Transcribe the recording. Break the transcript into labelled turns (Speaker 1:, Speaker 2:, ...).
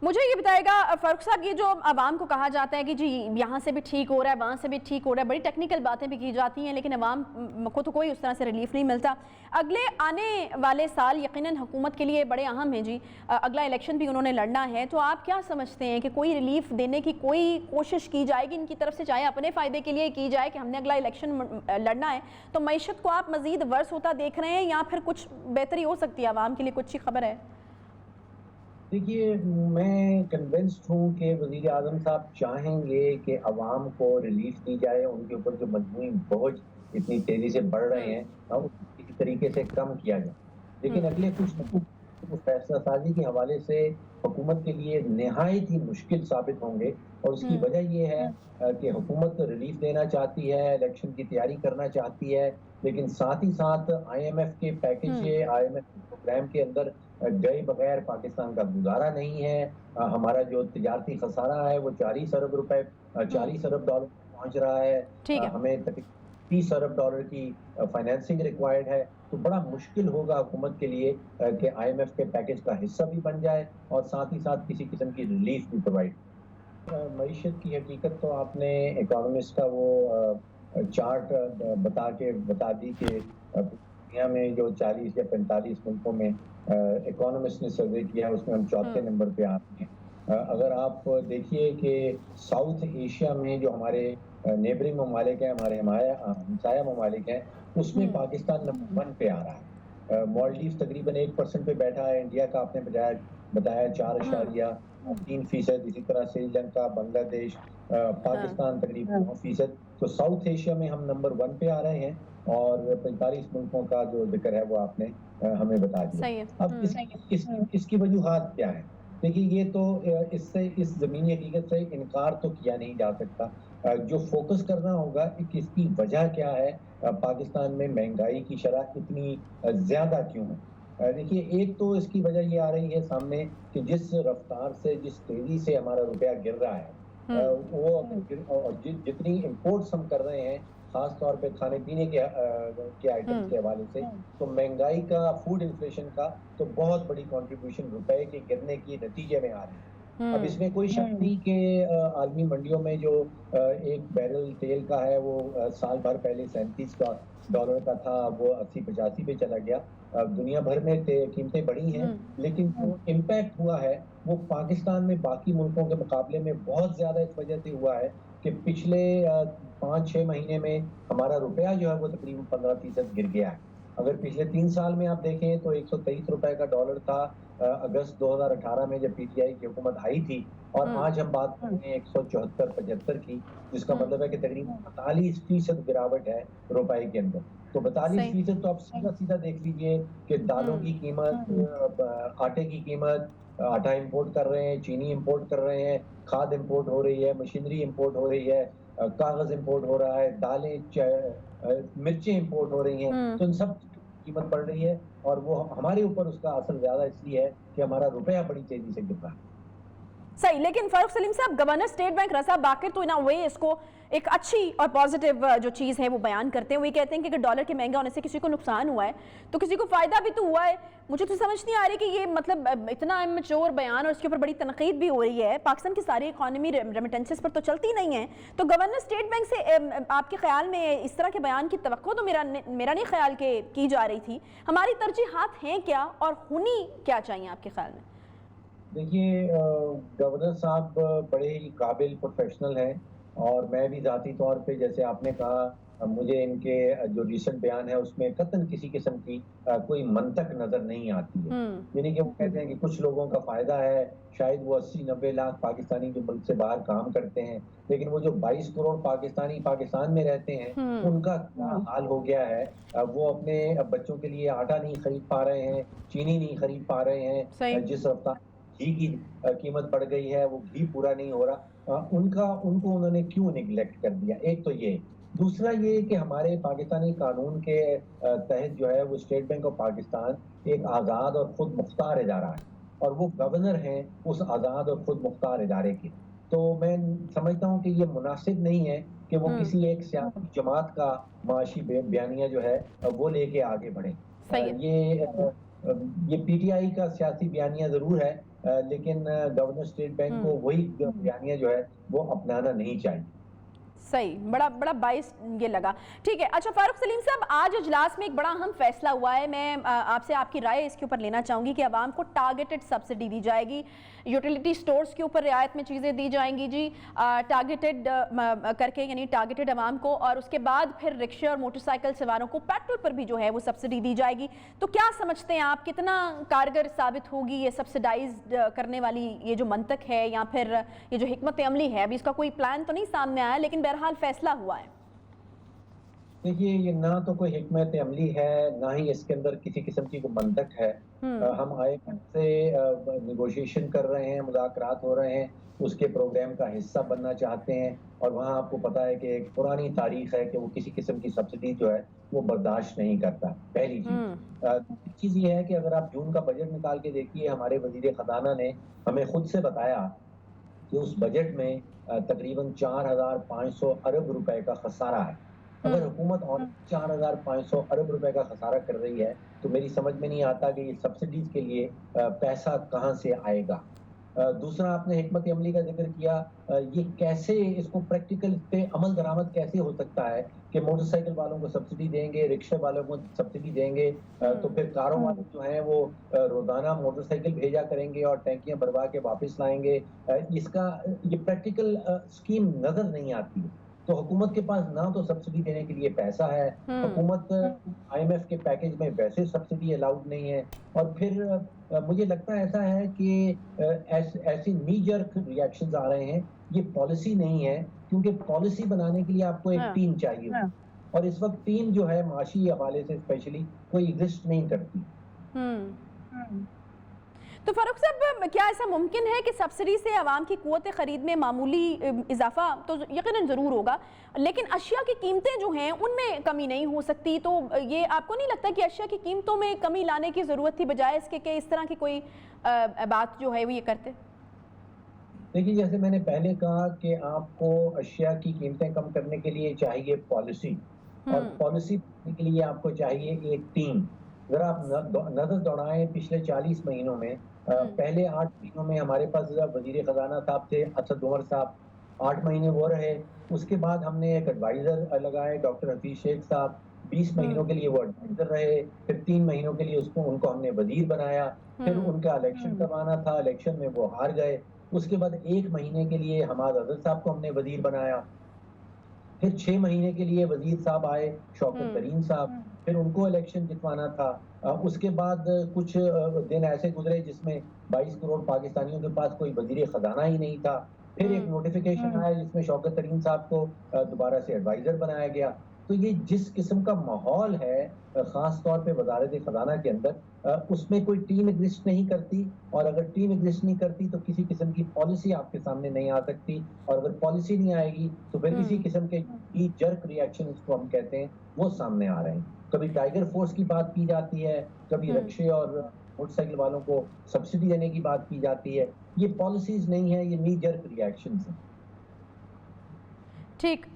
Speaker 1: मुझे ये बताएगा फारूक साहब, ये जो अवाम को कहा जाता है कि जी यहाँ से भी ठीक हो रहा है, वहाँ से भी ठीक हो रहा है, बड़ी टेक्निकल बातें भी की जाती हैं, लेकिन अवाम को तो कोई उस तरह से रिलीफ नहीं मिलता। अगले आने वाले साल यकीनन हुकूमत के लिए बड़े अहम हैं जी, अगला इलेक्शन भी उन्होंने लड़ना है, तो आप क्या समझते हैं कि कोई रिलीफ देने की कोई कोशिश की जाएगी इनकी तरफ से, चाहे अपने फ़ायदे के लिए की जाए कि हमने अगला इलेक्शन लड़ना है, तो मईशत को आप मज़ीद वर्स होता देख रहे हैं या फिर कुछ बेहतरी हो सकती है आवाम के लिए, कुछ ही खबर है?
Speaker 2: देखिए, मैं कन्विंस्ड हूँ कि वज़ीर आज़म साहब चाहेंगे कि अवाम को रिलीफ दी जाए, उनके ऊपर जो मजमूई बोझ इतनी तेज़ी से बढ़ रहे हैं उसको किसी तरीके से कम किया जाए। लेकिन अगले कुछ फैसला साजी के हवाले से हुकूमत के लिए निहायत ही मुश्किल साबित होंगे और उसकी वजह ये है कि हुकूमत रिलीफ देना चाहती है, इलेक्शन की तैयारी करना चाहती है, लेकिन साथ ही साथ IMF के पैकेज IMF प्रोग्राम के अंदर गए बगैर पाकिस्तान का गुजारा नहीं है। हमारा जो तिजारती खसारा है वो 40 अरब रुपए 40 अरब डॉलर पहुंच रहा है।
Speaker 1: ठीक है।
Speaker 2: हमें तकरीबन 30 अरब डॉलर की फाइनेंसिंग रिक्वायर्ड है, तो बड़ा मुश्किल होगा हुकूमत के लिए कि IMF के पैकेज का हिस्सा भी बन जाए और साथ ही साथ किसी किस्म की रिलीफ भी प्रोवाइड। मईशत की हकीकत तो आपने इकोनॉमिस्ट का वो चार्ट बता दी कि दुनिया में जो 40 या 45 मुल्कों में इकोनॉमिस्ट ने सर्वे किया, उसमें हम चौथे नंबर पे आ रहे हैं। अगर आप देखिए कि साउथ एशिया में जो हमारे नेबरिंग ममालिक हैं, हमारे हमसाया ममालिक हैं, उसमें पाकिस्तान नंबर 1 पे आ रहा है। मालदीव तकरीबन 1% पे बैठा है, इंडिया का आपने बताया 4.3%, इसी तरह श्रीलंका, बांग्लादेश, पाकिस्तान तकरीबन 9%। तो साउथ एशिया में हम नंबर 1 पे आ रहे हैं और 45 मुल्कों का जो जिक्र है वो आपने हमें बता दिया। अब इसकी वजूहात क्या है? देखिए, ये तो इस ज़मीनी हकीकत से इनकार तो किया नहीं जा सकता। जो फोकस करना होगा कि इसकी वजह क्या है, पाकिस्तान में महंगाई की शरह इतनी ज़्यादा क्यों है? देखिए, एक तो इसकी वजह ये आ रही है सामने कि जिस रफ्तार से, जिस तेज़ी से हमारा रुपया गिर रहा है, जितनी इम्पोर्ट्स हम कर रहे हैं, खास तौर पे खाने पीने के आइटम्स के हवाले से, तो महंगाई का, फूड इन्फ्लेशन का तो बहुत बड़ी कंट्रीब्यूशन रुपए के गिरने की नतीजे में आ रही है। अब इसमें कोई शक नहीं कि आलमी मंडियों में जो एक बैरल तेल का है वो साल भर पहले $37 का था, वो 80-85 पे चला गया। दुनिया भर में कीमतें बढ़ी हैं, लेकिन जो इम्पैक्ट हुआ है वो पाकिस्तान में बाकी मुल्कों के मुकाबले में बहुत ज्यादा इस वजह से हुआ है कि पिछले 5-6 महीने में हमारा रुपया जो है वो तकरीबन 15% गिर गया है। अगर पिछले 3 साल में आप देखें तो 123 रुपए का डॉलर था अगस्त 2018 में जब PTI की हुकूमत आई थी, और आज हम बात कर रहे हैं 174-75 की, जिसका मतलब है कि तकरीबन 45% गिरावट है रुपए के अंदर। तो 42% तो आप सीधा सीधा देख लीजिए कि दालों की कीमत, आटे की कीमत, आटा इंपोर्ट कर रहे हैं, चीनी इंपोर्ट कर रहे हैं, खाद इंपोर्ट हो रही है, मशीनरी इंपोर्ट हो रही है, कागज इंपोर्ट हो रहा है, मिर्चें इंपोर्ट हो रही हैं, तो इन सब कीमत बढ़ रही है और वो हमारे ऊपर उसका असर ज्यादा इसलिए है कि हमारा रुपया बड़ी तेजी से गिर रहा है।
Speaker 1: सही, लेकिन फारूक सलीम साहब, गवर्नर स्टेट बैंक रज़ा बाकिर तो इन अ वे इसको एक अच्छी और पॉजिटिव जो चीज़ है वो बयान करते हैं। वो ये कहते हैं कि अगर डॉलर के महंगा होने से किसी को नुकसान हुआ है तो किसी को फ़ायदा भी तो हुआ है। मुझे तो समझ नहीं आ रही कि ये मतलब इतना इमेच्योर बयान, और इसके ऊपर बड़ी तनकीद भी हो रही है। पाकिस्तान की सारी इकॉनमी रेमिटेंसेस पर तो चलती नहीं है, तो गवर्नर स्टेट बैंक से आपके ख्याल में इस तरह के बयान की तवक्को तो मेरा नहीं ख्याल के की जा रही थी। हमारी तरजीहात हैं क्या और होनी क्या चाहिए आपके ख्याल में?
Speaker 2: देखिए, गवर्नर साहब बड़े ही काबिल प्रोफेशनल हैं और मैं भी ज़ाती तौर पे, जैसे आपने कहा, मुझे इनके जो रिसेंट बयान है उसमें कतई किसी किस्म की कोई मंतक नज़र नहीं आती है। यानी कि वो कहते हैं कि कुछ लोगों का फ़ायदा है, शायद वो 80-90 लाख पाकिस्तानी जो मुल्क से बाहर काम करते हैं, लेकिन वो जो 22 करोड़ पाकिस्तानी पाकिस्तान में रहते हैं, उनका क्या हाल हो गया है। वो अपने बच्चों के लिए आटा नहीं खरीद पा रहे हैं, चीनी नहीं खरीद पा रहे हैं, जिस रफ्तार घी की कीमत बढ़ गई है वो घी पूरा नहीं हो रहा। उनको उन्होंने क्यों निगलेक्ट कर दिया? एक तो ये। दूसरा ये कि हमारे पाकिस्तानी कानून के तहत जो है वो स्टेट बैंक ऑफ पाकिस्तान एक आज़ाद और खुद मुख्तार इदारा है और वो गवर्नर हैं उस आज़ाद और खुद मुख्तार इदारे के। तो मैं समझता हूँ कि ये मुनासिब नहीं है कि वो किसी एक सियासी जमात का माशी बयानिया जो है वो लेके आगे बढ़े। ये PTI का सियासी बयानिया ज़रूर है, लेकिन गवर्नर स्टेट बैंक को वही बयानिया जो है वो अपनाना नहीं चाहिए।
Speaker 1: सही, बड़ा बड़ा बाइस ये लगा। ठीक है, अच्छा फारूक सलीम साहब, आज इजलास में एक बड़ा अहम फैसला हुआ है। मैं आपसे आपकी राय इसके ऊपर लेना चाहूँगी कि आवाम को टारगेटेड सब्सिडी दी जाएगी, यूटिलिटी स्टोर्स के ऊपर रियायत में चीज़ें दी जाएंगी जी, टारगेटेड करके, यानी टारगेटेड आवाम को, और उसके बाद फिर रिक्शे और मोटरसाइकिल सवारों को पेट्रोल पर भी जो है वो सब्सिडी दी जाएगी। तो क्या समझते हैं आप, कितना कारगर साबित होगी ये सब्सिडाइज करने वाली ये जो मंतक है, या फिर ये जो हिकमत अमली है? अभी इसका कोई प्लान तो नहीं सामने आया, लेकिन बहरहाल फैसला हुआ है।
Speaker 2: देखिए, ये ना तो कोई हिकमत अमली है, ना ही इसके अंदर किसी किस्म की कोई मंतक है। हम IMF से नेगोशिएशन कर रहे हैं, मुज़ाकरात हो रहे हैं, उसके प्रोग्राम का हिस्सा बनना चाहते हैं, और वहाँ आपको पता है कि एक पुरानी तारीख है कि वो किसी किस्म की सब्सिडी जो है वो बर्दाश्त नहीं करता, पहली चीज़। चीज़ ये है कि अगर आप जून का बजट निकाल के देखिए, हमारे वज़ीर ख़ज़ाना ने हमें खुद से बताया कि उस बजट में तकरीबन 4,500 अरब रुपए का खसारा है। अगर हुकूमत और 4,500 अरब रुपए का खसारा कर रही है, तो मेरी समझ में नहीं आता कि ये सब्सिडीज के लिए पैसा कहाँ से आएगा। दूसरा, आपने हिकमत अमली का जिक्र किया, ये कैसे, इसको प्रैक्टिकल पे अमल दरामद कैसे हो सकता है कि मोटरसाइकिल वालों को सब्सिडी देंगे, रिक्शे वालों को सब्सिडी देंगे, तो फिर कारों वाले जो हैं वो रोजाना मोटरसाइकिल भेजा करेंगे और टैंकियां भरवा के वापस लाएंगे। इसका ये प्रैक्टिकल स्कीम नजर नहीं आती है। तो हुकूमत के पास ना तो सब्सिडी देने के लिए पैसा है, हुकूमत IMF के पैकेज में वैसे सब्सिडी अलाउड नहीं है, और फिर मुझे लगता है ऐसा है कि ऐसी नी जर्क रिएक्शंस आ रहे हैं। ये पॉलिसी नहीं है, क्योंकि पॉलिसी बनाने के लिए आपको एक टीम चाहिए, और इस वक्त टीम जो है माशी हवाले से स्पेशली कोई एग्जिस्ट नहीं करती।
Speaker 1: तो फारूक साहब, क्या ऐसा मुमकिन है कि सब्सिडी से आवाम की कुव्वत खरीद में मामूली इजाफा तो यकीनन ज़रूर होगा, लेकिन अशिया की कीमतें जो हैं उनमें कमी नहीं हो सकती? तो ये आपको नहीं लगता कि अशिया की कीमतों में कमी लाने की ज़रूरत थी, बजाय इसके कि इस तरह की कोई बात जो है वो ये करते?
Speaker 2: देखिए, जैसे मैंने पहले कहा कि आपको अशिया की कीमतें कम करने के लिए चाहिए पॉलिसी, और पॉलिसी के लिए आपको चाहिए एक टीम। अगर आप नजर दौड़ाएं पिछले 40 महीनों में, पहले 8 महीनों में हमारे पास वजीर खजाना साहब थे असद उमर साहब, 8 महीने वो रहे। उसके बाद हमने एक एडवाइजर लगाए, डॉक्टर हफीज शेख साहब, 20 महीनों के लिए वो एडवाइजर रहे। फिर 3 महीनों के लिए उनको हमने वजीर बनाया। फिर उनका इलेक्शन करवाना था, इलेक्शन में वो हार गए। उसके बाद 1 महीने के लिए हमाद अजहर साहब को हमने वजीर बनाया। फिर 6 महीने के लिए वजीर साहब आए, शौकत तरीन साहब, फिर उनको इलेक्शन जितवाना था। उसके बाद कुछ दिन ऐसे गुजरे जिसमें 22 करोड़ पाकिस्तानियों के पास कोई वजीर खजाना ही नहीं था। फिर एक नोटिफिकेशन आया जिसमें शौकत तरीन साहब को दोबारा से एडवाइजर बनाया गया। तो ये जिस किस्म का माहौल है, खास तौर पे वजारत खजाना के अंदर, उसमें कोई टीम एग्जिस्ट नहीं करती, और अगर टीम एग्जिस्ट नहीं करती तो किसी किस्म की पॉलिसी आपके सामने नहीं आ सकती, और अगर पॉलिसी नहीं आएगी तो फिर किसी किस्म के जर्क रिएक्शन इसको हम कहते हैं वो सामने आ रहे हैं। कभी टाइगर फोर्स की बात की जाती है, कभी रिक्शे और मोटरसाइकिल वालों को सब्सिडी देने की बात की जाती है। ये पॉलिसीज नहीं है, ये नी जर्क रिएक्शंस हैं।
Speaker 1: ठीक।